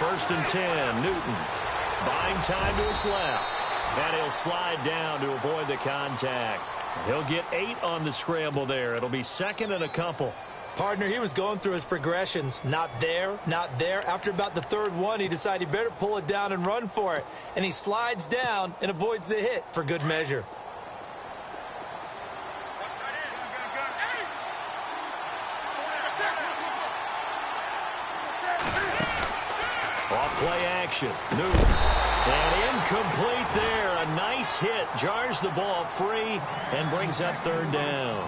First and 10, Newton. Buying time to his left. And he'll slide down to avoid the contact. He'll get 8 on the scramble there. It'll be second and a couple. Partner, he was going through his progressions. Not there, not there. After about the third one, he decided he better pull it down and run for it. And he slides down and avoids the hit for good measure. Off play action. Newton. And incomplete there. A nice hit. Jars the ball free and brings up third down.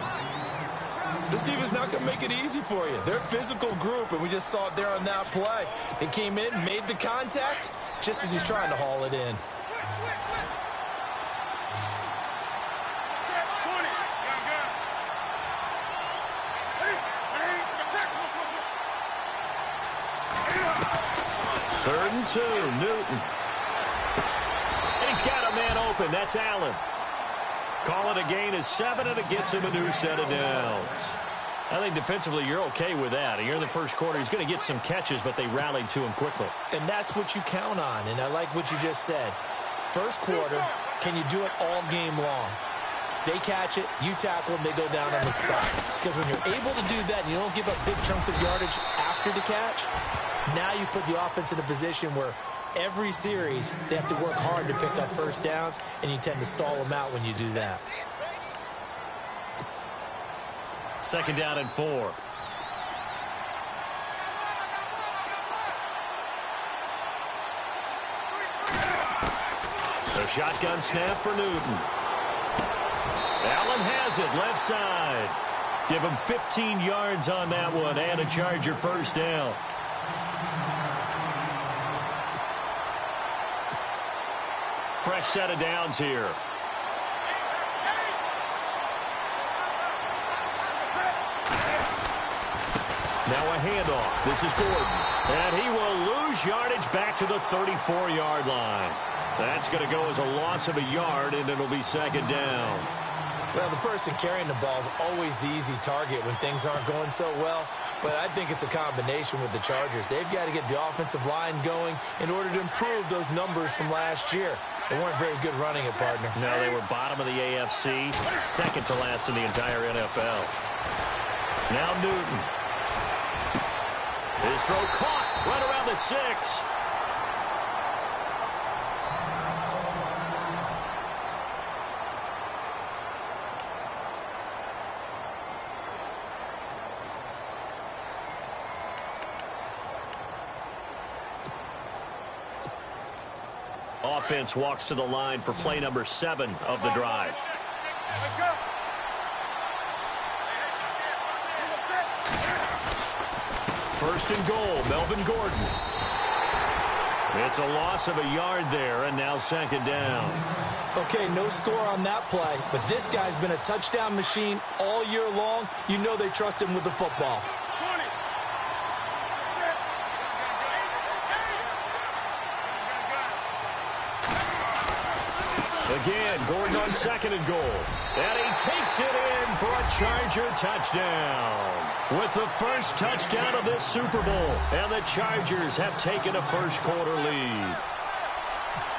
This team is not going to make it easy for you. They're a physical group, and we just saw it there on that play. They came in, made the contact, just as he's trying to haul it in. Third and 2, Newton. And he's got a man open. That's Allen. Call it a gain of 7, and it gets him a new set of downs. I think defensively you're okay with that. Here in the first quarter, he's going to get some catches, but they rallied to him quickly. And that's what you count on, and I like what you just said. First quarter, can you do it all game long? They catch it, you tackle them, they go down on the spot. Because when you're able to do that and you don't give up big chunks of yardage after the catch, now you put the offense in a position where every series they have to work hard to pick up first downs, and you tend to stall them out when you do that. Second down and 4. The shotgun snap for Newton. Allen has it left side. Give him 15 yards on that one and a Charger first down. Fresh set of downs here. Now a handoff. This is Gordon. And he will lose yardage back to the 34-yard line. That's going to go as a loss of a yard, and it'll be second down. Well, the person carrying the ball is always the easy target when things aren't going so well. But I think it's a combination with the Chargers. They've got to get the offensive line going in order to improve those numbers from last year. They weren't very good running it, partner. No, they were bottom of the AFC, second to last in the entire NFL. Now Newton. His throw caught right around the 6. Offense walks to the line for play number 7 of the drive. First and goal, Melvin Gordon. It's a loss of a yard there, and now second down. Okay, no score on that play, but this guy's been a touchdown machine all year long. You know they trust him with the football. Again, Gordon on second and goal. And he takes it in for a Charger touchdown. With the first touchdown of this Super Bowl. And the Chargers have taken a first quarter lead.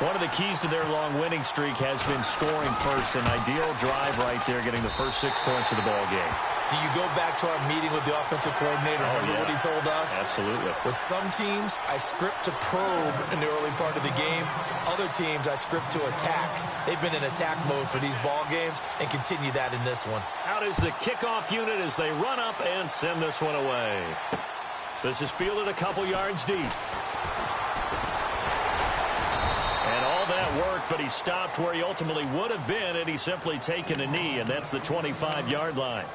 One of the keys to their long winning streak has been scoring first. An ideal drive right there, getting the first 6 points of the ball game. Do you go back to our meeting with the offensive coordinator? Remember what he told us? Absolutely. With some teams, I script to probe in the early part of the game. Other teams, I script to attack. They've been in attack mode for these ball games and continue that in this one. Out is the kickoff unit as they run up and send this one away. This is fielded a couple yards deep. And all that work, but he stopped where he ultimately would have been had he simply taken a knee, and that's the 25-yard line.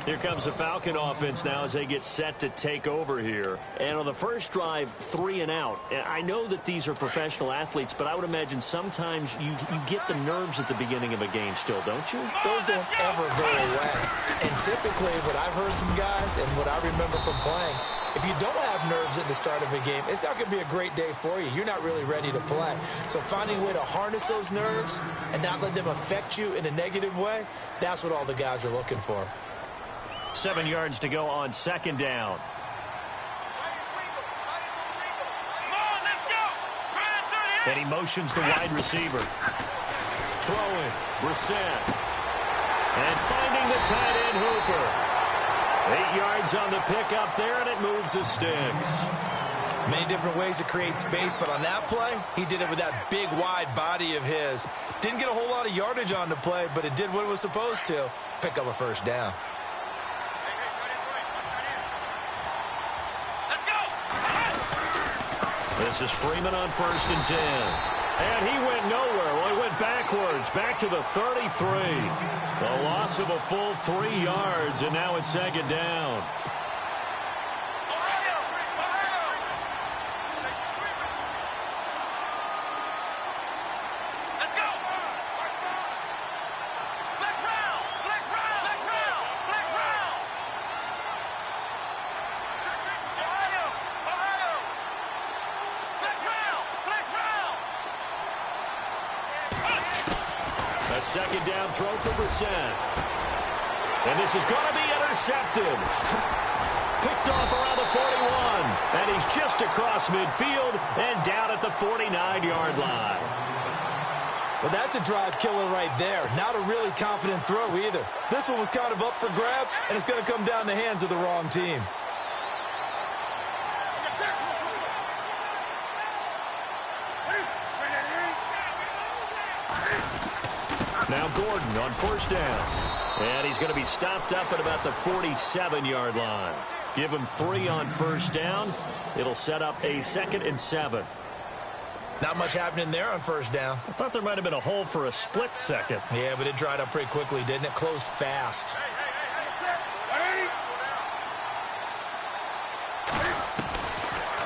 Here comes the Falcon offense now as they get set to take over here. And on the first drive, 3 and out. I know that these are professional athletes, but I would imagine sometimes you get the nerves at the beginning of a game still, don't you? Those don't ever go away. And typically what I've heard from guys and what I remember from playing, if you don't have nerves at the start of a game, it's not going to be a great day for you. You're not really ready to play. So finding a way to harness those nerves and not let them affect you in a negative way, that's what all the guys are looking for. 7 yards to go on second down. And he motions the wide receiver. Throwing, Brissett. And finding the tight end Hooper. 8 yards on the pickup there, and it moves the sticks. Many different ways to create space, but on that play, he did it with that big, wide body of his. Didn't get a whole lot of yardage on the play, but it did what it was supposed to. Pick up a first down. This is Freeman on 1st and 10. And he went nowhere. Well, he went backwards, back to the 33. A loss of a full 3 yards, and now it's 2nd down. Second down throw for Brissett. And this is going to be intercepted. Picked off around the 41. And he's just across midfield and down at the 49-yard line. Well, that's a drive killer right there. Not a really confident throw either. This one was kind of up for grabs, and it's going to come down the hands of the wrong team. Now Gordon on 1st down. And he's going to be stopped up at about the 47-yard line. Give him 3 on 1st down. It'll set up a 2nd and 7. Not much happening there on 1st down. I thought there might have been a hole for a split second. Yeah, but it dried up pretty quickly, didn't it? Closed fast.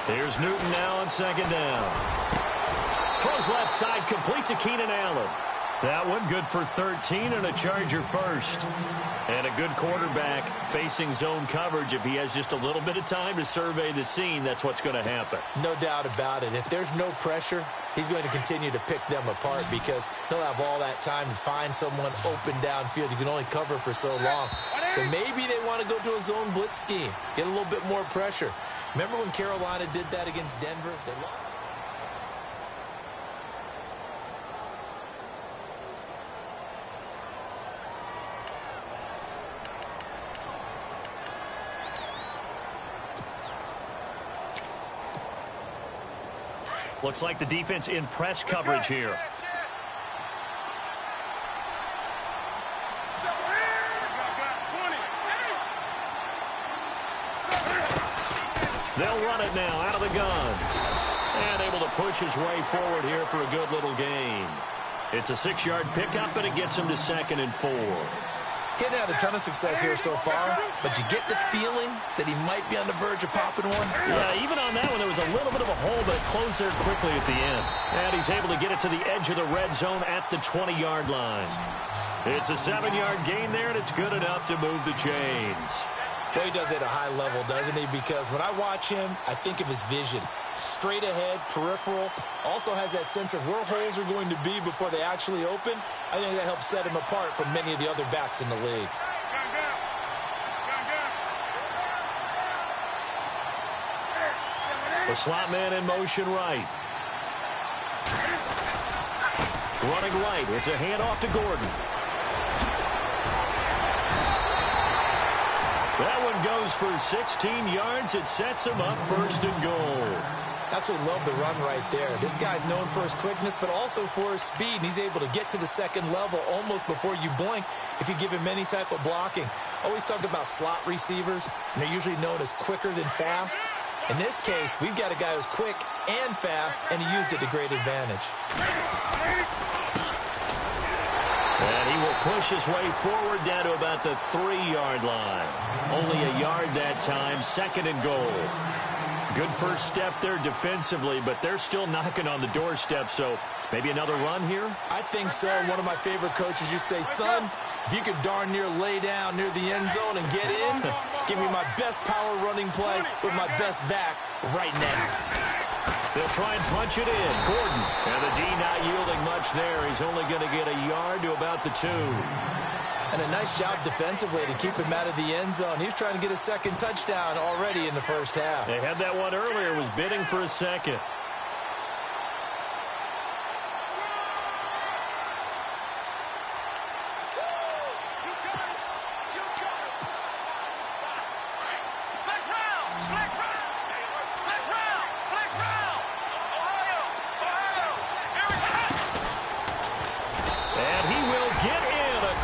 Here's Newton now on 2nd down. Throws left side, complete to Keenan Allen. That one good for 13 and a Charger first. And a good quarterback facing zone coverage. If he has just a little bit of time to survey the scene, that's what's going to happen. No doubt about it. If there's no pressure, he's going to continue to pick them apart because he'll have all that time to find someone open downfield. You can only cover for so long. So maybe they want to go to a zone blitz scheme, get a little bit more pressure. Remember when Carolina did that against Denver? They lost. Looks like the defense in press coverage here. They'll run it now out of the gun. And able to push his way forward here for a good little gain. It's a 6-yard pickup, and it gets him to 2nd and 4. Getting had a ton of success here so far, but you get the feeling that he might be on the verge of popping one. Yeah, even on that one, there was a little bit of a hole, but it closed there quickly at the end. And he's able to get it to the edge of the red zone at the 20-yard line. It's a 7-yard gain there, and it's good enough to move the chains. Well, he does it at a high level, doesn't he? Because when I watch him, I think of his vision. Straight ahead, peripheral. Also has that sense of where holes are going to be before they actually open. I think that helps set him apart from many of the other backs in the league. The slot man in motion right. Running right. It's a handoff to Gordon. That one goes for 16 yards. It sets him up 1st and goal. Absolutely love the run right there. This guy's known for his quickness, but also for his speed. And he's able to get to the 2nd level almost before you blink if you give him any type of blocking. Always talked about slot receivers, and they're usually known as quicker than fast. In this case, we've got a guy who's quick and fast, and he used it to great advantage. And he will push his way forward down to about the 3-yard line. Only a yard that time, 2nd and goal. Good first step there defensively, but they're still knocking on the doorstep, so maybe another run here? I think so. One of my favorite coaches used to say, son, if you could darn near lay down near the end zone and get in, give me my best power running play with my best back right now. They'll try and punch it in. Gordon. And the D not yielding much there. He's only going to get a yard to about the 2. And a nice job defensively to keep him out of the end zone. He was trying to get a 2nd touchdown already in the 1st half. They had that one earlier, was bidding for a 2nd.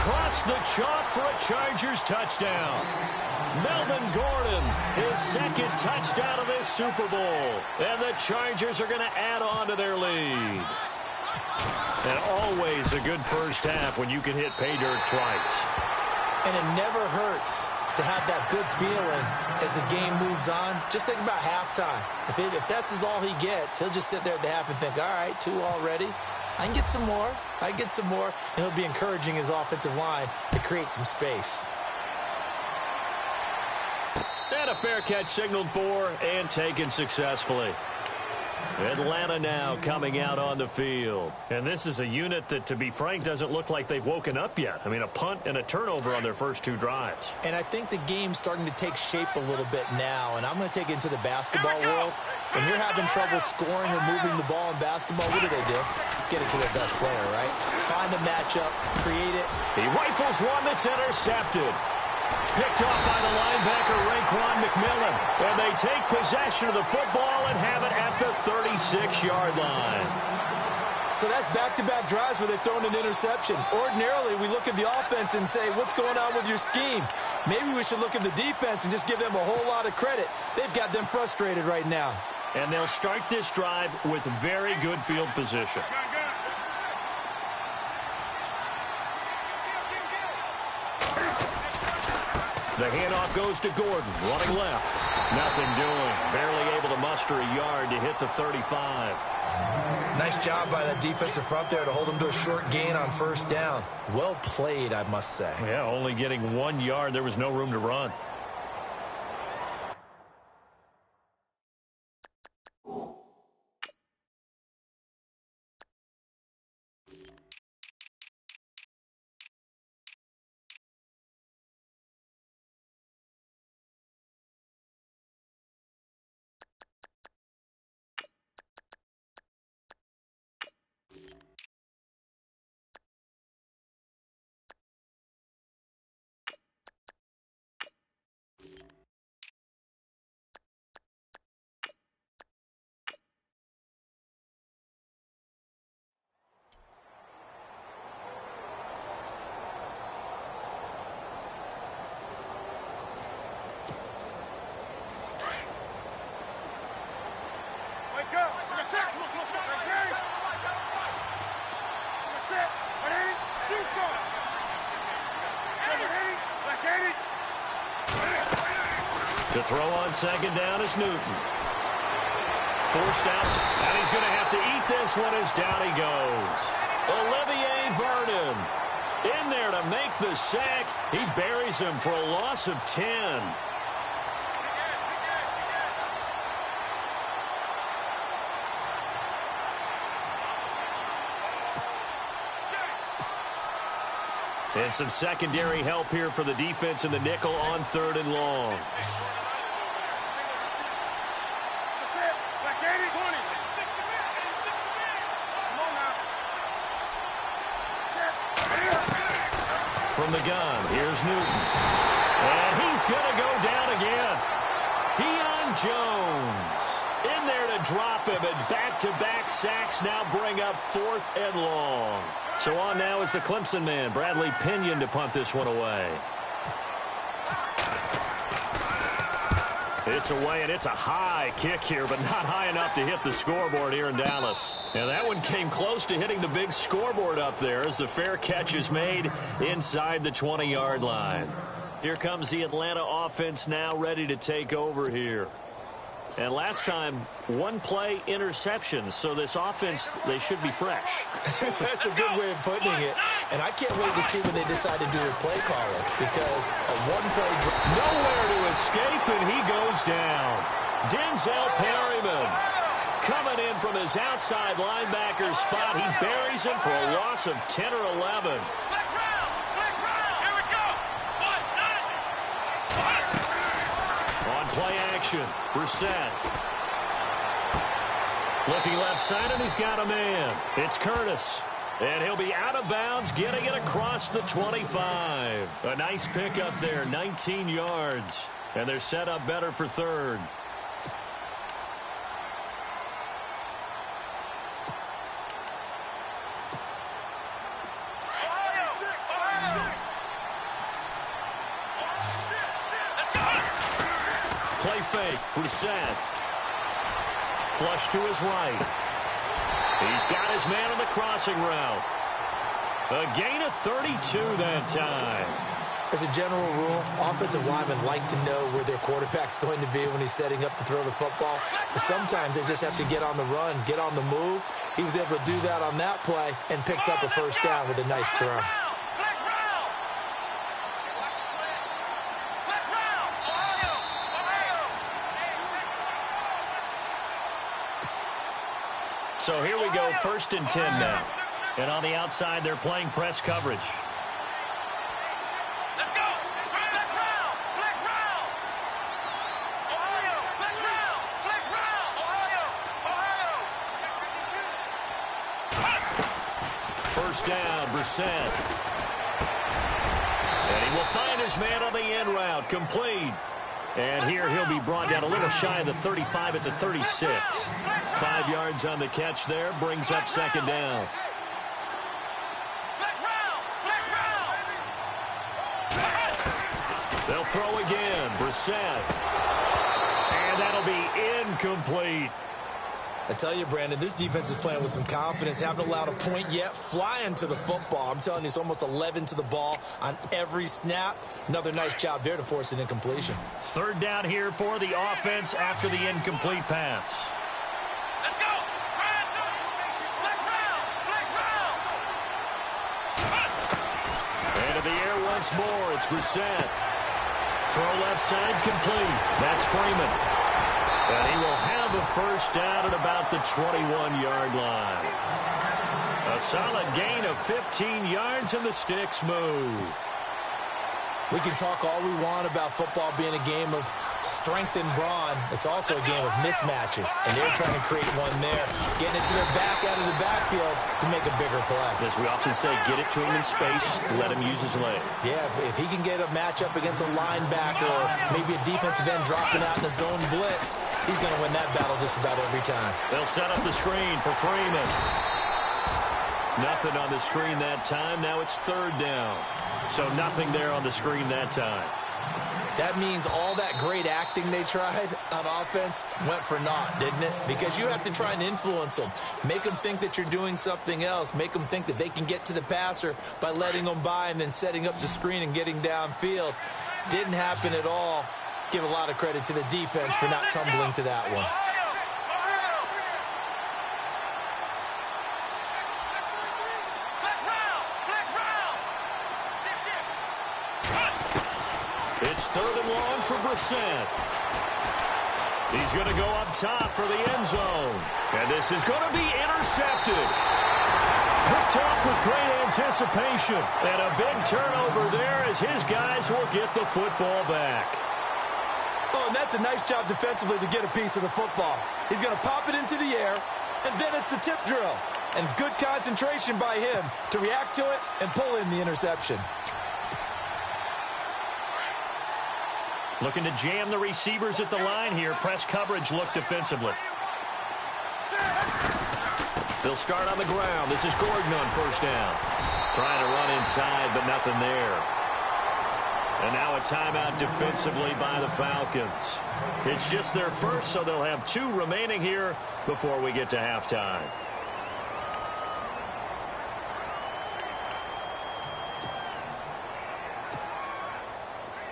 across the chalk for a Chargers touchdown. Melvin Gordon, his second touchdown of this Super Bowl. And the Chargers are going to add on to their lead. And always a good first half when you can hit pay dirt twice. And it never hurts to have that good feeling as the game moves on. Just think about halftime. If that's all he gets, he'll just sit there at the half and think, all right, 2 already. I can get some more. I can get some more. And he'll be encouraging his offensive line to create some space. And a fair catch signaled for and taken successfully. Atlanta now coming out on the field. And this is a unit that, to be frank, doesn't look like they've woken up yet. I mean, a punt and a turnover on their first 2 drives. And I think the game's starting to take shape a little bit now. And I'm going to take it into the basketball world. When you're having trouble scoring or moving the ball in basketball, what do? Get it to their best player, right? Find the matchup, create it. He rifles one that's intercepted. Picked off by the linebacker, Raekwon McMillan. And they take possession of the football and have it at the 36-yard line. So that's back-to-back drives where they've thrown an interception. Ordinarily, we look at the offense and say, what's going on with your scheme? Maybe we should look at the defense and just give them a whole lot of credit. They've got them frustrated right now. And they'll start this drive with very good field position. The handoff goes to Gordon, running left. Nothing doing. Barely able to muster a yard to hit the 35. Nice job by that defensive front there to hold him to a short gain on first down. Well played, I must say. Yeah, only getting 1 yard. There was no room to run. To throw on second down is Newton. Forced out, and he's going to have to eat this one as down he goes. Olivier Vernon in there to make the sack. He buries him for a loss of 10. And some secondary help here for the defense in the nickel on 3rd and long. From the gun, here's Newton. And he's going to go down again. Deion Jones in there to drop him, and back-to-back sacks now bring up 4th and long. So on now is the Clemson man, Bradley Pinion, to punt this one away. It's away, and it's a high kick here, but not high enough to hit the scoreboard here in Dallas. And that one came close to hitting the big scoreboard up there as the fair catch is made inside the 20-yard line. Here comes the Atlanta offense now ready to take over here. And last time, 1-play interceptions, so this offense, they should be fresh. That's a good way of putting it. And I can't wait to see what they decide to do with play caller, because a 1-play drive. Nowhere to escape, and he goes down. Denzel Perryman coming in from his outside linebacker spot. He buries him for a loss of 10 or 11. Play action. Brissett. Looking left side, and he's got a man. It's Curtis. And he'll be out of bounds, getting it across the 25. A nice pickup there, 19 yards. And they're set up better for 3rd. fake. Brissett. Flush to his right. He's got his man on the crossing route. A gain of 32 that time. As a general rule, offensive linemen like to know where their quarterback's going to be when he's setting up to throw the football. But sometimes they just have to get on the run, get on the move. He was able to do that on that play and picks up a first down with a nice throw. So here we go, 1st and 10 now. And on the outside, they're playing press coverage. Let's go. Flex round. Flex round. Ohio. Flex round. Flex round. Ohio. First down, Brissett. And he will find his man on the end route, complete. And here he'll be brought down a little shy of the 35 at the 36. 5 yards on the catch there, brings up 2nd down. They'll throw again, Brissett. And that'll be incomplete. I tell you, Brandon, this defense is playing with some confidence. Haven't allowed a point yet. Flying to the football. I'm telling you, it's almost 11 to the ball on every snap. Another nice job there to force an incompletion. 3rd down here for the offense after the incomplete pass. Let's go. Flex round. Flex round. Into the air once more. It's Brissett. Throw left side complete. That's Freeman. And he will have a first down at about the 21-yard line. A solid gain of 15 yards, and the sticks move. We can talk all we want about football being a game of strength and brawn. It's also a game of mismatches, and they're trying to create one there, getting it to their back out of the backfield to make a bigger play. As we often say, get it to him in space, let him use his leg. Yeah, if he can get a matchup against a linebacker or maybe a defensive end dropping out in a zone blitz, he's going to win that battle just about every time. They'll set up the screen for Freeman. Nothing on the screen that time. Now it's 3rd down. So nothing there on the screen that time. That means all that great acting they tried on offense went for naught, didn't it? Because you have to try and influence them. Make them think that you're doing something else. Make them think that they can get to the passer by letting them by and then setting up the screen and getting downfield. Didn't happen at all. Give a lot of credit to the defense for not tumbling to that one. It's 3rd and long for Brissett. He's going to go up top for the end zone. And this is going to be intercepted. Picked off with great anticipation. And a big turnover there as his guys will get the football back. Oh, and that's a nice job defensively to get a piece of the football. He's going to pop it into the air, and then it's the tip drill. And good concentration by him to react to it and pull in the interception. Looking to jam the receivers at the line here. Press coverage look defensively. They'll start on the ground. This is Gordon on 1st down. Trying to run inside, but nothing there. And now a timeout defensively by the Falcons. It's just their first, so they'll have 2 remaining here before we get to halftime.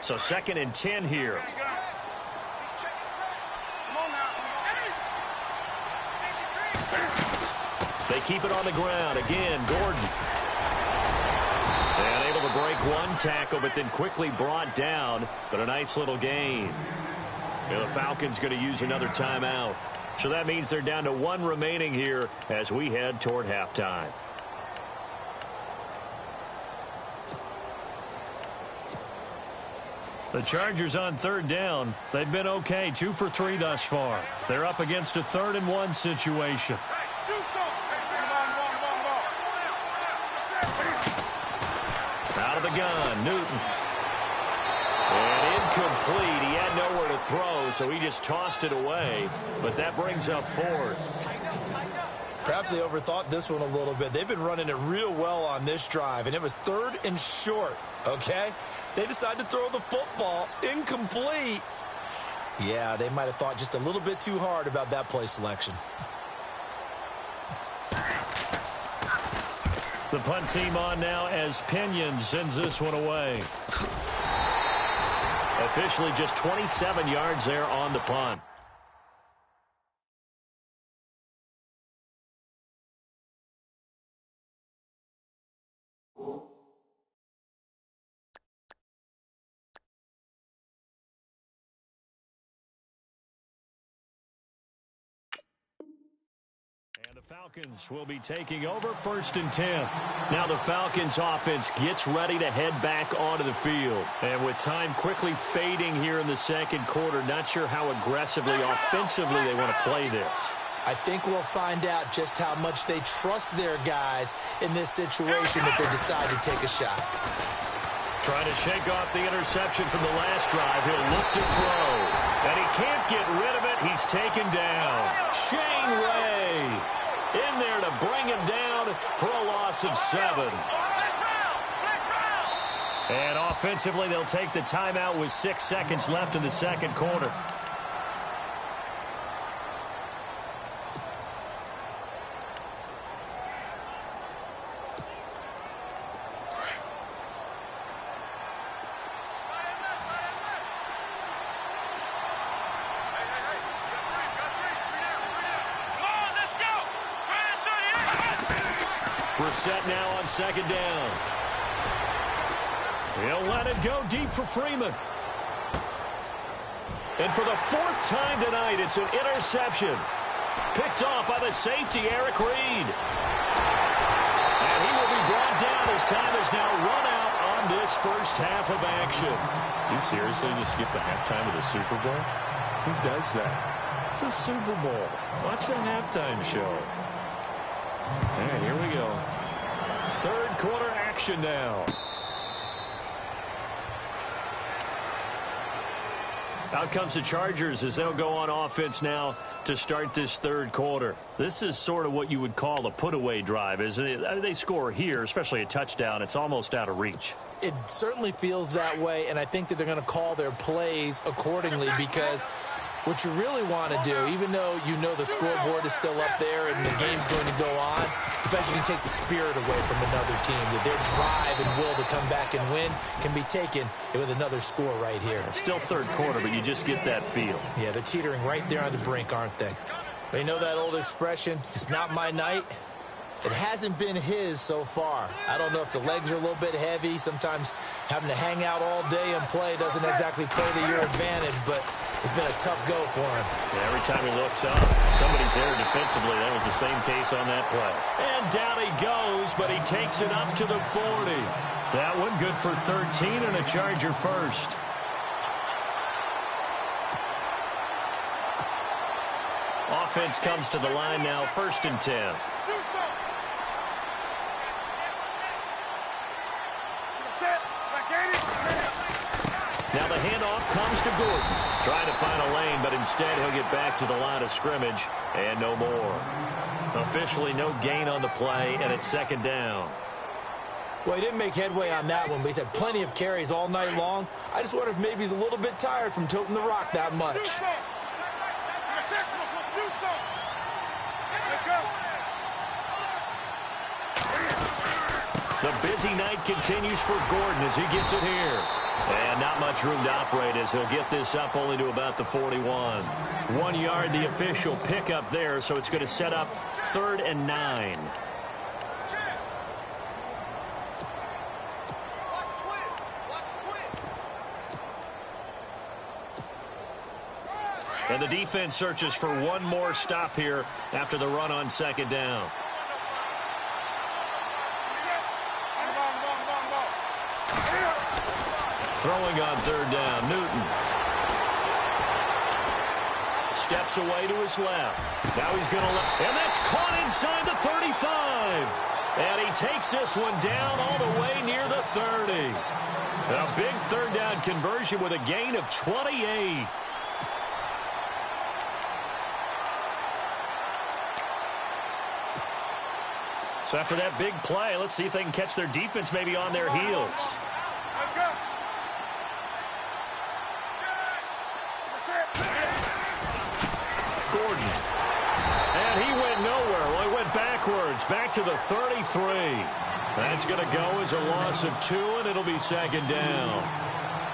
So 2nd and 10 here. They keep it on the ground. Again, Gordon. And able to break one tackle, but then quickly brought down. But a nice little gain. And the Falcons going to use another timeout. So that means they're down to 1 remaining here as we head toward halftime. The Chargers on 3rd down. They've been okay, 2 for 3 thus far. They're up against a 3rd and 1 situation. Out of the gun, Newton. And incomplete. He had nowhere to throw, so he just tossed it away. But that brings up 4th. Perhaps they overthought this one a little bit. They've been running it real well on this drive, and it was 3rd and short, okay? They decided to throw the football incomplete. Yeah, they might have thought just a little bit too hard about that play selection. The punt team on now as Pinion sends this one away. Officially just 27 yards there on the punt. And the Falcons will be taking over 1st and 10. Now the Falcons offense gets ready to head back onto the field. And with time quickly fading here in the second quarter, not sure how aggressively, offensively they want to play this. I think we'll find out just how much they trust their guys in this situation if they decide to take a shot. Trying to shake off the interception from the last drive. He'll look to throw. And he can't get rid of it. He's taken down. Shane Ray in there to bring him down for a loss of 7. And offensively, they'll take the timeout with 6 seconds left in the second quarter. We're set now on 2nd down. He'll let it go deep for Freeman. And for the 4th time tonight, it's an interception. Picked off by the safety, Eric Reed. And he will be brought down as time has now run out on this first half of action. You seriously just skip the halftime of the Super Bowl? Who does that? It's a Super Bowl. Watch the halftime show. All right, here we go. 3rd quarter action now. Out comes the Chargers as they'll go on offense now to start this 3rd quarter. This is sort of what you would call a put-away drive, isn't it? I mean, they score here, especially a touchdown. It's almost out of reach. It certainly feels that way, and I think that they're going to call their plays accordingly because what you really want to do, even though you know the scoreboard is still up there and the game's going to go on, the fact you can take the spirit away from another team, that their drive and will to come back and win can be taken with another score right here. It's still 3rd quarter, but you just get that feel. Yeah, they're teetering right there on the brink, aren't they? They know that old expression, it's not my night. It hasn't been his so far. I don't know if the legs are a little bit heavy. Sometimes having to hang out all day and play doesn't exactly play to your advantage, but it's been a tough go for him. Yeah, every time he looks up, somebody's there defensively. That was the same case on that play. And down he goes, but he takes it up to the 40. That one good for 13 and a Charger first. Offense comes to the line now, 1st and 10. Now the handoff comes to Gordon. Trying to find a lane, but instead he'll get back to the line of scrimmage and no more. Officially no gain on the play, and it's 2nd down. Well, he didn't make headway on that one, but he's had plenty of carries all night long. I just wonder if maybe he's a little bit tired from toting the rock that much. The busy night continues for Gordon as he gets it here. And not much room to operate as he'll get this up only to about the 41. 1 yard, the official pickup there, so it's going to set up 3rd and 9. And the defense searches for one more stop here after the run on 2nd down. Throwing on 3rd down, Newton. Steps away to his left. Now he's going to let, and that's caught inside the 35. And he takes this one down all the way near the 30. A big 3rd down conversion with a gain of 28. So after that big play, let's see if they can catch their defense maybe on their heels. It's back to the 33. That's going to go as a loss of 2, and it'll be second down.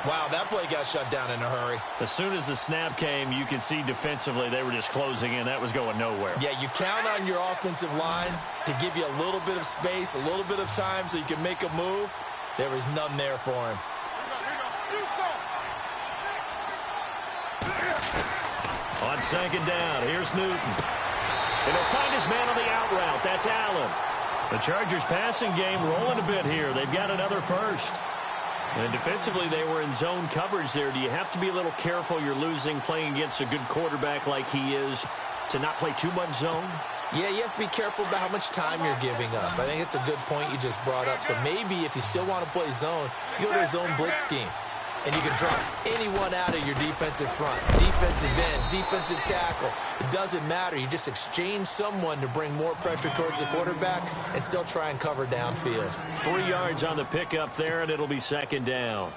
Wow, that play got shut down in a hurry. As soon as the snap came, you could see defensively they were just closing in. That was going nowhere. Yeah, you count on your offensive line to give you a little bit of space, a little bit of time so you can make a move. There was none there for him. On second down, here's Newton. And he'll find his man on the out route. That's Allen. The Chargers passing game rolling a bit here. They've got another first. And defensively, they were in zone coverage there. Do you have to be a little careful? You're losing playing against a good quarterback like he is to not play too much zone? Yeah, you have to be careful about how much time you're giving up. I think it's a good point you just brought up. So maybe if you still want to play zone, you go to a zone blitz scheme. And you can drop anyone out of your defensive front, defensive end, defensive tackle. It doesn't matter. You just exchange someone to bring more pressure towards the quarterback and still try and cover downfield. 3 yards on the pickup there, and it'll be second down.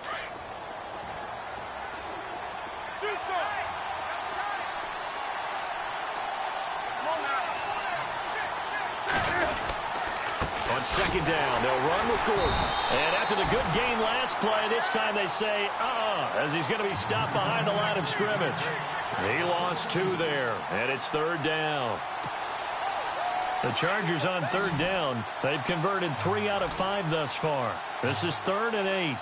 On second down, they'll run with Gordon. And after the good game last play, this time they say, as he's going to be stopped behind the line of scrimmage. He lost 2 there, and it's third down. The Chargers on third down. They've converted 3 out of 5 thus far. This is 3rd and 8.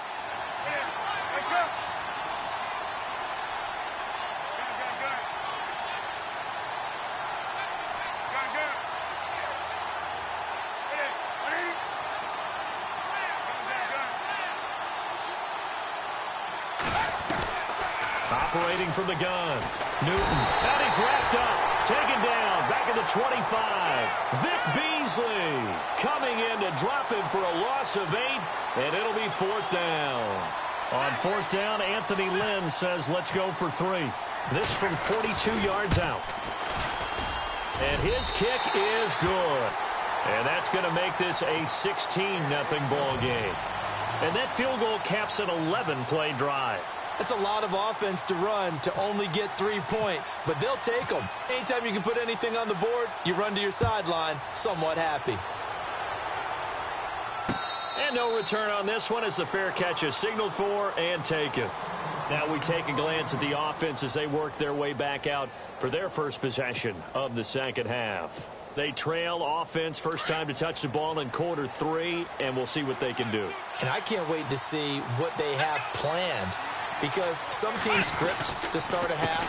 Operating from the gun. Newton. And he's wrapped up. Taken down. Back at the 25. Vic Beasley coming in to drop him for a loss of 8. And it'll be 4th down. On 4th down, Anthony Lynn says, let's go for 3. This from 42 yards out. And his kick is good. And that's going to make this a 16-0 ball game. And that field goal caps an 11-play drive. That's a lot of offense to run to only get 3 points, but they'll take them. Anytime you can put anything on the board, you run to your sideline somewhat happy. And no return on this one as the fair catch is signaled for and taken. Now we take a glance at the offense as they work their way back out for their first possession of the second half. They trail offense, first time to touch the ball in quarter 3, and we'll see what they can do. And I can't wait to see what they have planned. Because some teams script to start a half.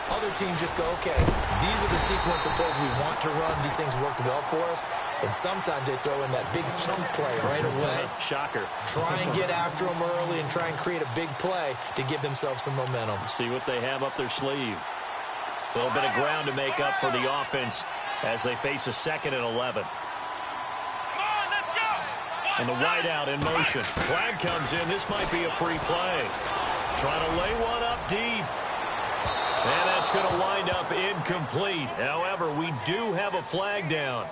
Other teams just go, okay, these are the sequence of plays we want to run. These things worked well for us. And sometimes they throw in that big chunk play right away. Shocker. Try and get after them early and try and create a big play to give themselves some momentum. See what they have up their sleeve. A little bit of ground to make up for the offense as they face a 2nd and 11. And the wideout in motion. Flag comes in. This might be a free play. Trying to lay one up deep. And that's going to wind up incomplete. However, we do have a flag down.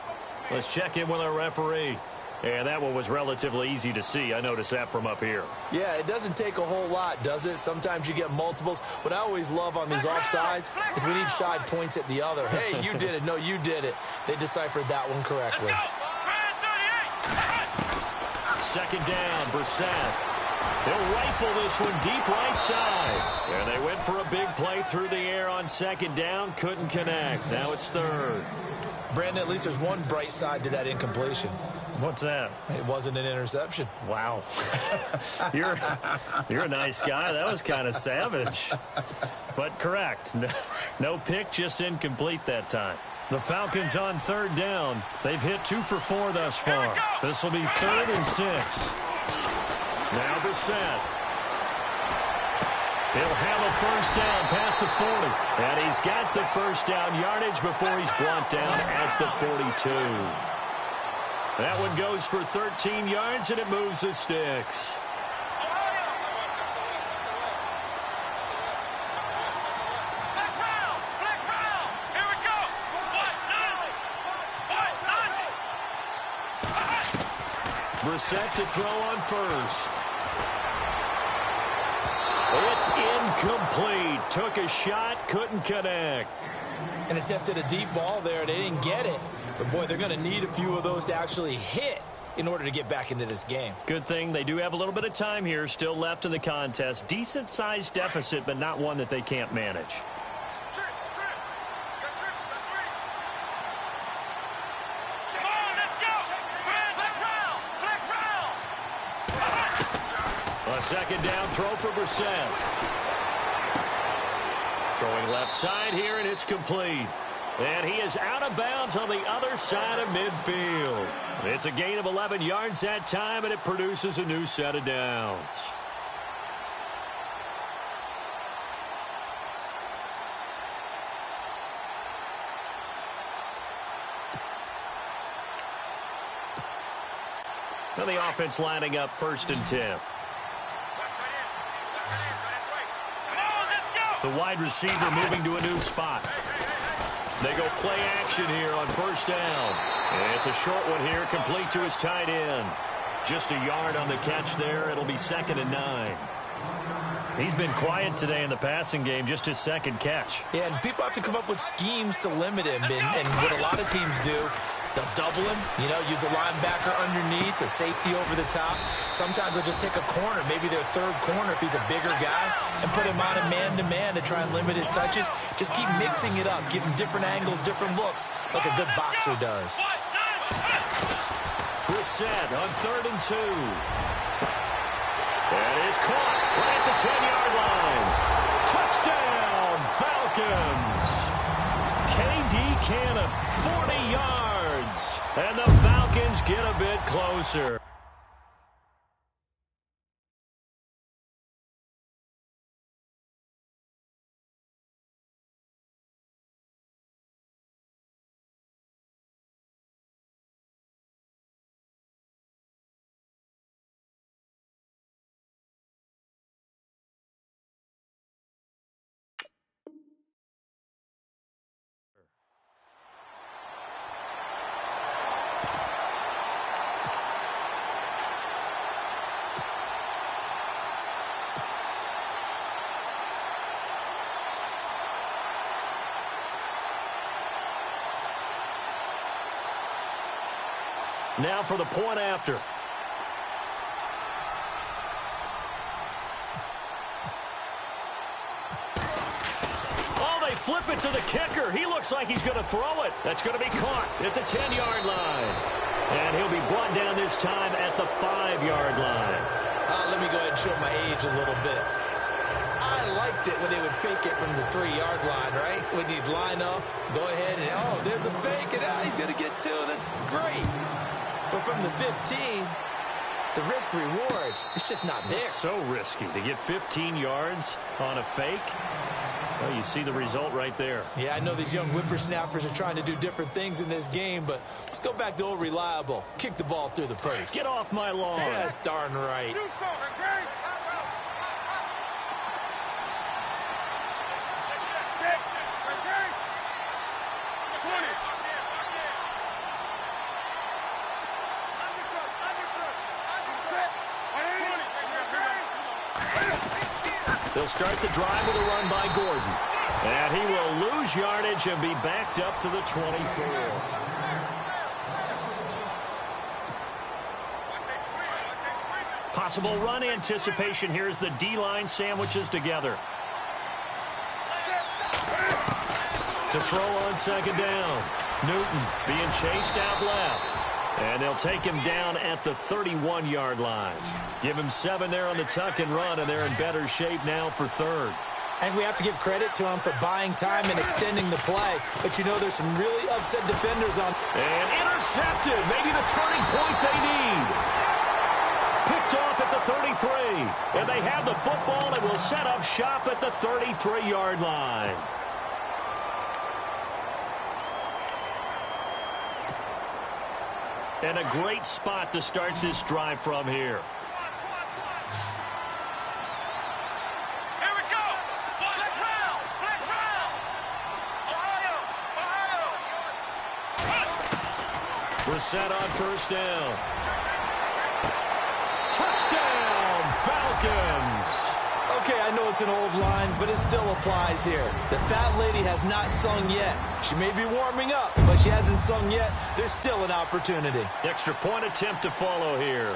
Let's check in with our referee. And that one was relatively easy to see. I noticed that from up here. Yeah, it doesn't take a whole lot, does it? Sometimes you get multiples. What I always love on these offsides is when each side points at the other. Hey, you did it. No, you did it. They deciphered that one correctly. Second down, Brissett. They'll rifle this one deep right side. And they went for a big play through the air on second down. Couldn't connect. Now it's 3rd. Brandon, at least there's one bright side to that incompletion. What's that? It wasn't an interception. Wow. You're a nice guy. That was kind of savage. But correct. No pick, just incomplete that time. The Falcons on 3rd down. They've hit 2 for 4 thus far. This will be 3rd and 6. Now Brissett. He'll have a first down past the 40. And he's got the first down yardage before he's brought down at the 42. That one goes for 13 yards, and it moves the sticks. Brissett to throw on first. It's incomplete. Took a shot, couldn't connect. And attempted a deep ball there. They didn't get it. But, boy, they're going to need a few of those to actually hit in order to get back into this game. Good thing they do have a little bit of time here still left in the contest. Decent-sized deficit, but not one that they can't manage. A second down throw for Brissett. Throwing left side here, and it's complete. And he is out of bounds on the other side of midfield. It's a gain of 11 yards that time, and it produces a new set of downs. Now the offense lining up 1st and 10. The wide receiver moving to a new spot. They go play action here on 1st down. And it's a short one here, complete to his tight end. Just a yard on the catch there. It'll be 2nd and 9. He's been quiet today in the passing game, just his 2nd catch. Yeah, and people have to come up with schemes to limit him. And what a lot of teams do, they'll double him, use a linebacker underneath, a safety over the top. Sometimes they'll just take a corner, maybe their 3rd corner if he's a bigger guy, and put him on a man-to-man to try and limit his touches. Just keep mixing it up, give him different angles, different looks, like a good boxer does. Brissett on 3rd and 2. That is caught right at the 10-yard line. Touchdown, Falcons. K.D. Cannon, 40 yards. And the Falcons get a bit closer. Now for the point after. Oh, they flip it to the kicker. He looks like he's going to throw it. That's going to be caught at the 10-yard line. And he'll be brought down this time at the 5-yard line. Let me go ahead and show my age a little bit. I liked it when they would fake it from the 3-yard line, right? When you'd line up, go ahead and, oh, there's a fake, and he's going to get 2. That's great. But from the 15, the risk-reward, it's just not there. It's so risky to get 15 yards on a fake. Well, you see the result right there. Yeah, I know these young whippersnappers are trying to do different things in this game, but let's go back to old reliable. Kick the ball through the post. Get off my lawn. Yeah, that's darn right. They'll start the drive with a run by Gordon. And he will lose yardage and be backed up to the 24. Possible run anticipation here as the D-line sandwiches together. To throw on 2nd down. Newton being chased out left. And they'll take him down at the 31-yard line. Give him 7 there on the tuck and run, and they're in better shape now for 3rd. And we have to give credit to him for buying time and extending the play. But, there's some really upset defenders on. And intercepted. Maybe the turning point they need. Picked off at the 33. And they have the football and will set up shop at the 33-yard line. And a great spot to start this drive from here. Here we go. Flex round. Ohio. Brissett on 1st down. Touchdown, Falcons. Okay, I know it's an old line, but it still applies here. The fat lady has not sung yet. She may be warming up, but she hasn't sung yet. There's still an opportunity. Extra point attempt to follow here.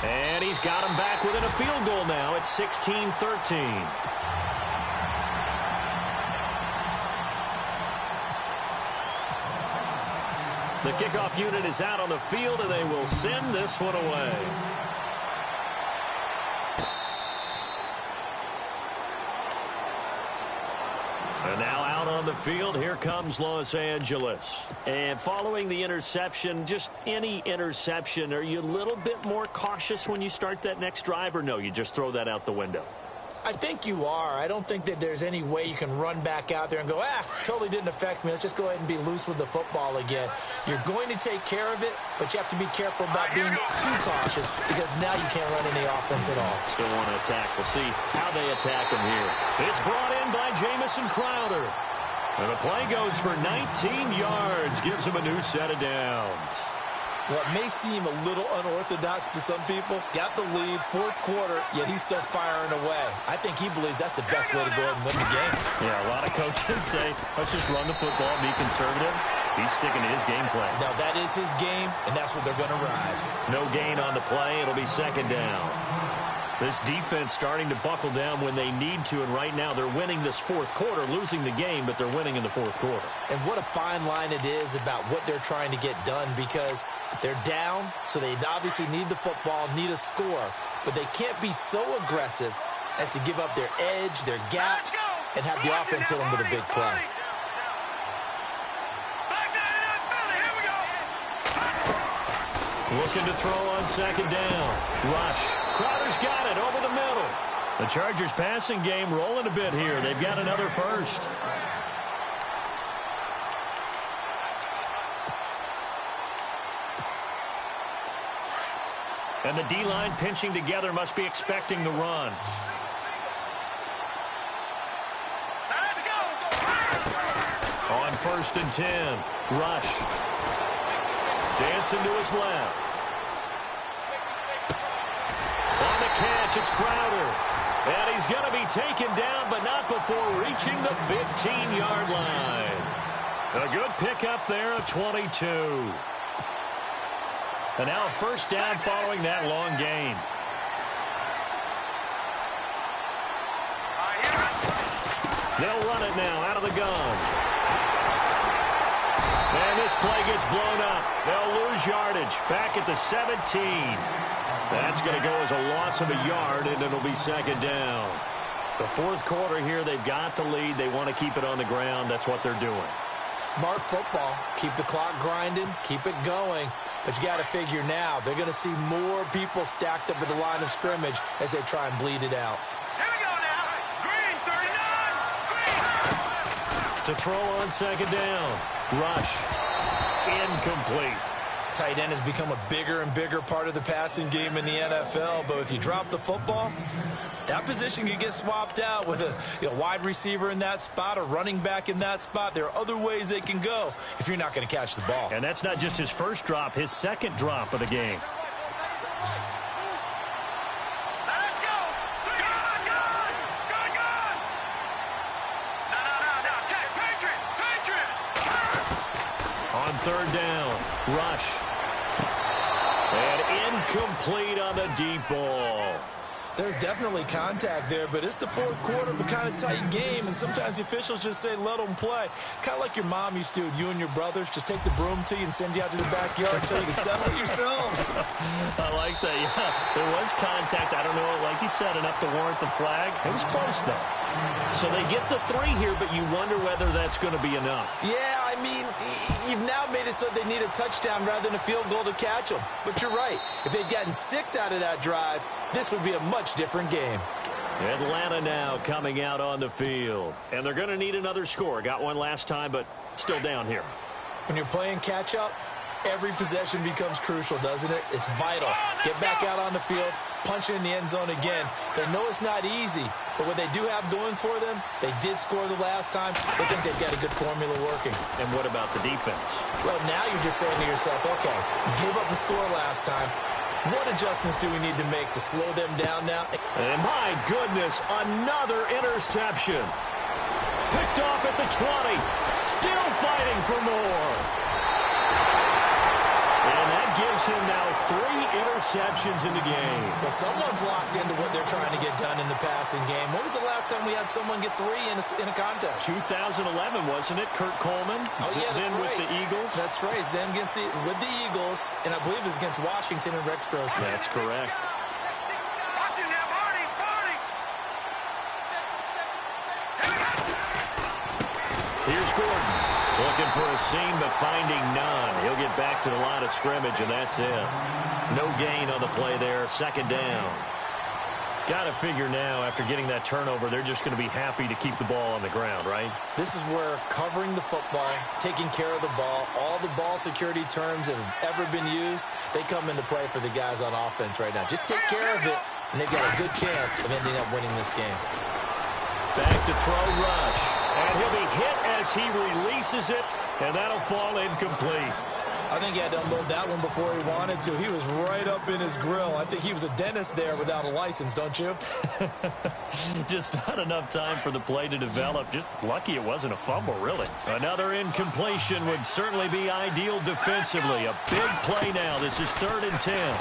And he's got him back within a field goal now. It's 16-13. The kickoff unit is out on the field, and they will send this one away. And now out on the field, here comes Los Angeles. And following the interception, just any interception, are you a little bit more cautious when you start that next drive, or no, you just throw that out the window? I think you are. I don't think that there's any way you can run back out there and go, totally didn't affect me. Let's just go ahead and be loose with the football again. You're going to take care of it, but you have to be careful about being too cautious because now you can't run any offense at all. Still want to attack. We'll see how they attack him here. It's brought in by Jamison Crowder. And the play goes for 19 yards. Gives him a new set of downs. What may seem a little unorthodox to some people, got the lead, fourth quarter, yet he's still firing away. I think he believes that's the best way to go ahead and win the game. Yeah, a lot of coaches say, let's just run the football, be conservative. He's sticking to his game plan. Now, that is his game, and that's what they're going to ride. No gain on the play. It'll be second down. This defense starting to buckle down when they need to, and right now they're winning this fourth quarter, losing the game, but they're winning in the fourth quarter. And what a fine line it is about what they're trying to get done because they're down, so they obviously need the football, need a score, but they can't be so aggressive as to give up their edge, their gaps, and have the offense hit them with a big play. Looking to throw on second down. Rush. Crowder's got it over the middle. The Chargers passing game rolling a bit here. They've got another first. And the D-line pinching together must be expecting the run. Let's go. On 1st and 10. Rush. Dancing to his left. On the catch, it's Crowder. And he's going to be taken down, but not before reaching the 15-yard line. A good pickup there of 22. And now a first down following that long gain. They'll run it now out of the gun. And this play gets blown up. They'll lose yardage back at the 17. That's going to go as a loss of a yard, and it'll be second down. The fourth quarter here, they've got the lead. They want to keep it on the ground. That's what they're doing. Smart football. Keep the clock grinding. Keep it going. But you got to figure now, they're going to see more people stacked up at the line of scrimmage as they try and bleed it out. Here we go now. Green, 39. Green. To throw on second down. Rush. Incomplete. Tight end has become a bigger and bigger part of the passing game in the NFL, but if you drop the football, that position can get swapped out with a wide receiver in that spot, a running back in that spot. There are other ways they can go if you're not going to catch the ball. And that's not just his first drop, his second drop of the game. Let's go. Good. No. Patriot. On third down, Rush. And incomplete on the deep ball. There's definitely contact there, but it's the fourth quarter of a kind of tight game, and sometimes the officials just say, let them play. Kind of like your mom used to, you and your brothers, just take the broom to you and send you out to the backyard until you can settle it yourselves. I like that, yeah. There was contact. I don't know, like you said, enough to warrant the flag. It was close, though. So they get the 3 here, but you wonder whether that's going to be enough. Yeah, I mean, you've now made it so they need a touchdown rather than a field goal to catch them. But you're right. If they'd gotten 6 out of that drive, this would be a much different game. Atlanta now coming out on the field. And they're going to need another score. Got one last time, but still down here. When you're playing catch-up, every possession becomes crucial, doesn't it? It's vital. Get back out on the field, punch it in the end zone again. They know it's not easy, But what they do have going for them, they did score the last time. They think they've got a good formula working. And what about the defense? Well, now you're just saying to yourself, okay, give up a score last time. What adjustments do we need to make to slow them down now? And my goodness, another interception. Picked off at the 20. Still fighting for more. And that gives him now 3 interceptions in the game. Well, someone's locked into what they're trying to get done in the passing game. When was the last time we had someone get 3 in a contest? 2011, wasn't it? Kurt Coleman. Oh, yeah, that's then right. with the Eagles. That's right. It's then with the Eagles, and I believe it's against Washington and Rex Grossman. That's correct. Watch it now, Marty. Here's Gordon. Looking for a seam, but finding none. He'll get back to the line of scrimmage, and that's it. No gain on the play there. Second down. Got to figure now, after getting that turnover, they're just going to be happy to keep the ball on the ground, right? This is where covering the football, taking care of the ball, all the ball security terms that have ever been used, they come into play for the guys on offense right now. Just take care of it, and they've got a good chance of ending up winning this game. Back to throw, rush. And he'll be hit as he releases it, and that'll fall incomplete. I think he had to unload that one before he wanted to. He was right up in his grill. I think he was a dentist there without a license, don't you? Just not enough time for the play to develop. Just lucky it wasn't a fumble, really. Another incompletion would certainly be ideal defensively. A big play now. This is 3rd and 10.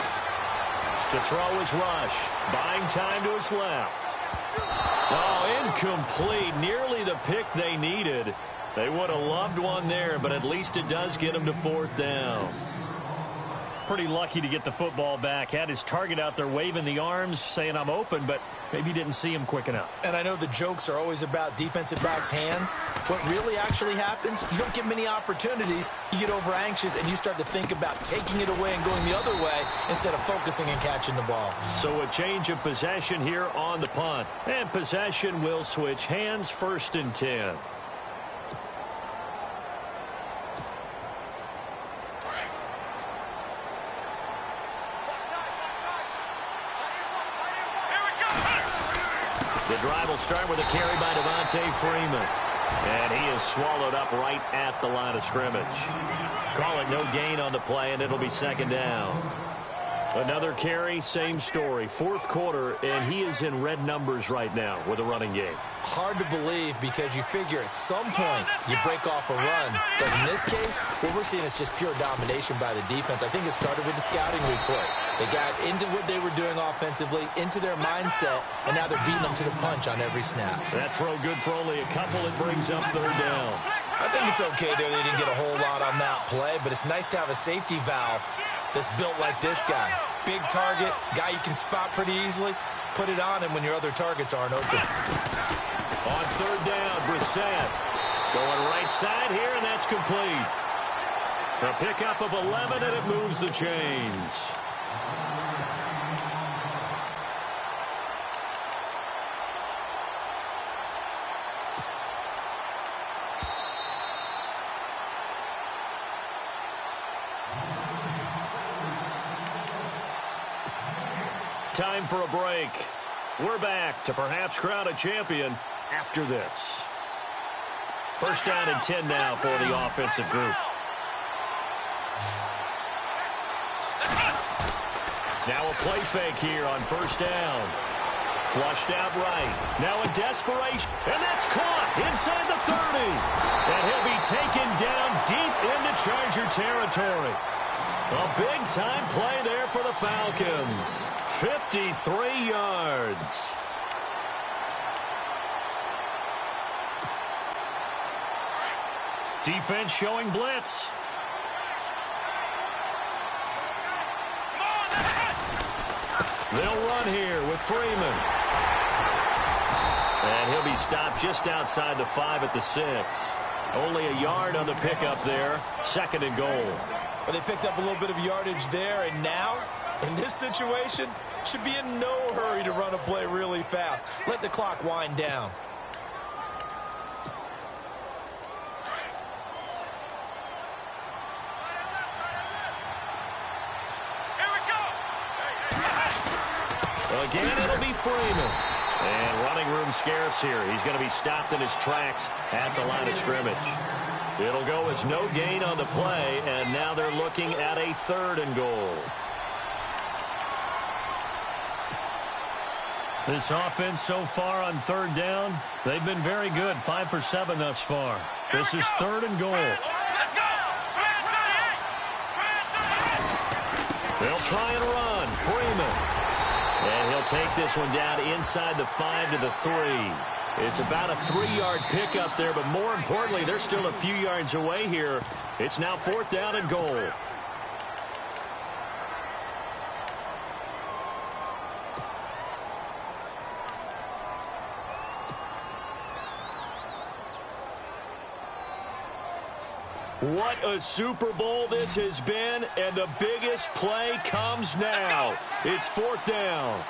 To throw his rush. Buying time to his left. Oh, incomplete. Nearly the pick they needed. They would have loved one there, but at least it does get them to 4th down. Pretty lucky to get the football back. Had his target out there waving the arms, saying I'm open, but maybe didn't see him quick enough. And I know the jokes are always about defensive backs' hands. What really actually happens, you don't get many opportunities. You get over anxious, and you start to think about taking it away and going the other way instead of focusing and catching the ball. So a change of possession here on the punt. And possession will switch hands. 1st and 10. The drive will start with a carry by Devontae Freeman. And he is swallowed up right at the line of scrimmage. Call it no gain on the play, and it'll be 2nd down. Another carry, same story. 4th quarter, and he is in red numbers right now with a running game. Hard to believe because you figure at some point you break off a run. But in this case, what we're seeing is just pure domination by the defense. I think it started with the scouting report. They got into what they were doing offensively, into their mindset, and now they're beating them to the punch on every snap. That throw good for only a couple. It brings up 3rd down. I think it's okay there. They didn't get a whole lot on that play, but it's nice to have a safety valve that's built like this guy. Big target, guy you can spot pretty easily. Put it on him when your other targets aren't open. On 3rd down, Brissett going right side here, and that's complete. A pickup of 11, and it moves the chains. Time for a break. We're back to perhaps crown a champion after this. 1st down and 10 now for the offensive group. Now a play fake here on 1st down. Flushed out right. Now a desperation. And that's caught inside the 30. And he'll be taken down deep into Charger territory. A big-time play there for the Falcons. 53 yards. Defense showing blitz. They'll run here with Freeman. And he'll be stopped just outside the 5 at the 6. Only a yard on the pickup there. 2nd and goal. Well, they picked up a little bit of yardage there, and now, in this situation, should be in no hurry to run a play really fast. Let the clock wind down. Here we go. Again, it'll be Freeman. And running room scarce here. He's going to be stopped in his tracks at the line of scrimmage. It'll go as no gain on the play, and now they're looking at a 3rd and goal. This offense so far on 3rd down, they've been very good. 5 for 7 thus far. This is 3rd and goal. They'll try and run. Freeman. And he'll take this one down inside the 5 to the 3. It's about a 3-yard pickup there, but more importantly, they're still a few yards away here. It's now 4th down and goal. What a Super Bowl this has been, and the biggest play comes now. It's 4th down.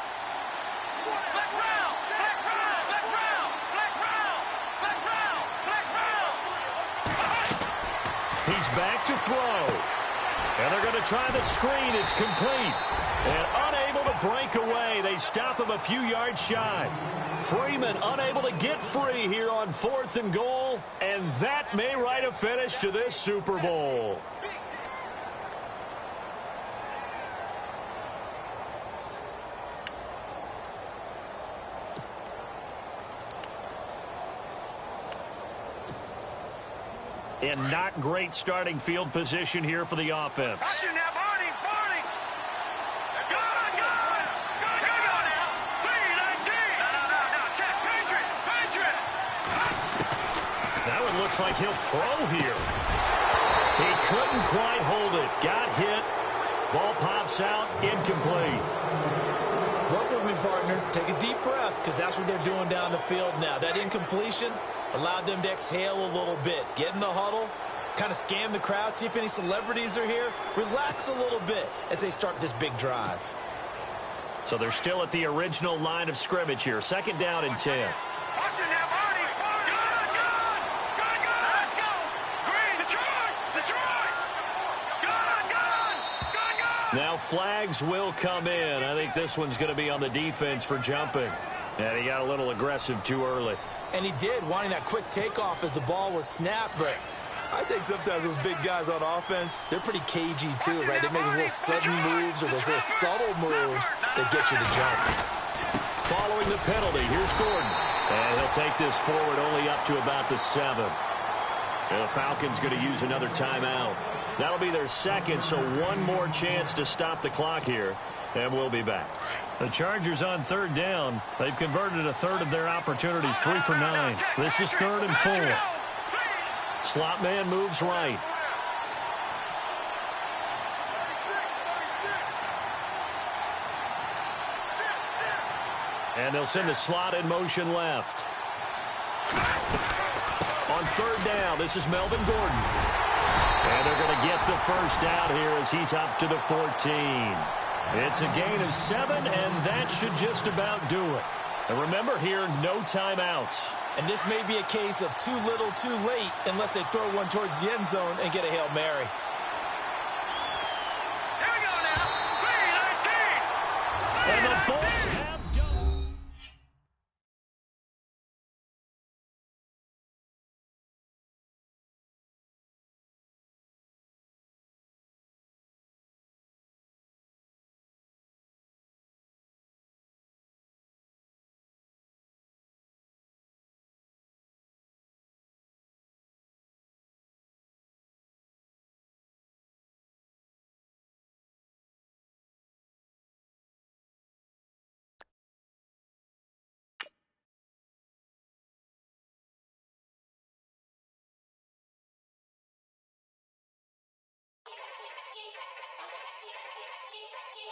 He's back to throw. And they're going to try the screen. It's complete. And unable to break away. They stop him a few yards shy. Freeman unable to get free here on 4th and goal. And that may write a finish to this Super Bowl. And not great starting field position here for the offense. That one looks like he'll throw here. He couldn't quite hold it. Got hit. Ball pops out. Incomplete. Work with me, partner. Take a deep breath, because that's what they're doing down the field now. That incompletion allowed them to exhale a little bit. Get in the huddle, kind of scan the crowd, see if any celebrities are here. Relax a little bit as they start this big drive. So they're still at the original line of scrimmage here. 2nd down and 10. Now flags will come in. I think this one's going to be on the defense for jumping. And he got a little aggressive too early. And he did, wanting that quick takeoff as the ball was snapped. But I think sometimes those big guys on offense, they're pretty cagey too, right? They make those little sudden moves or those little subtle moves that get you to jump. Following the penalty, here's Gordon. And he'll take this forward only up to about the 7. And the Falcons going to use another timeout. That'll be their 2nd, so one more chance to stop the clock here. And we'll be back. The Chargers on 3rd down. They've converted a 1/3 of their opportunities, 3 for 9. This is 3rd and 4. Slot man moves right. And they'll send the slot in motion left. On 3rd down, this is Melvin Gordon. And they're going to get the first down here as he's up to the 14. It's a gain of 7, and that should just about do it. And remember here, no timeouts. And this may be a case of too little, too late, unless they throw one towards the end zone and get a Hail Mary. Here we go now. 3-19. And the Bolts have done.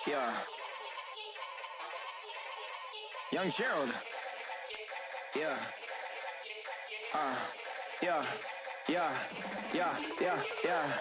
Yeah. Young Gerald. Yeah. Yeah. Yeah. Yeah. Yeah. Yeah.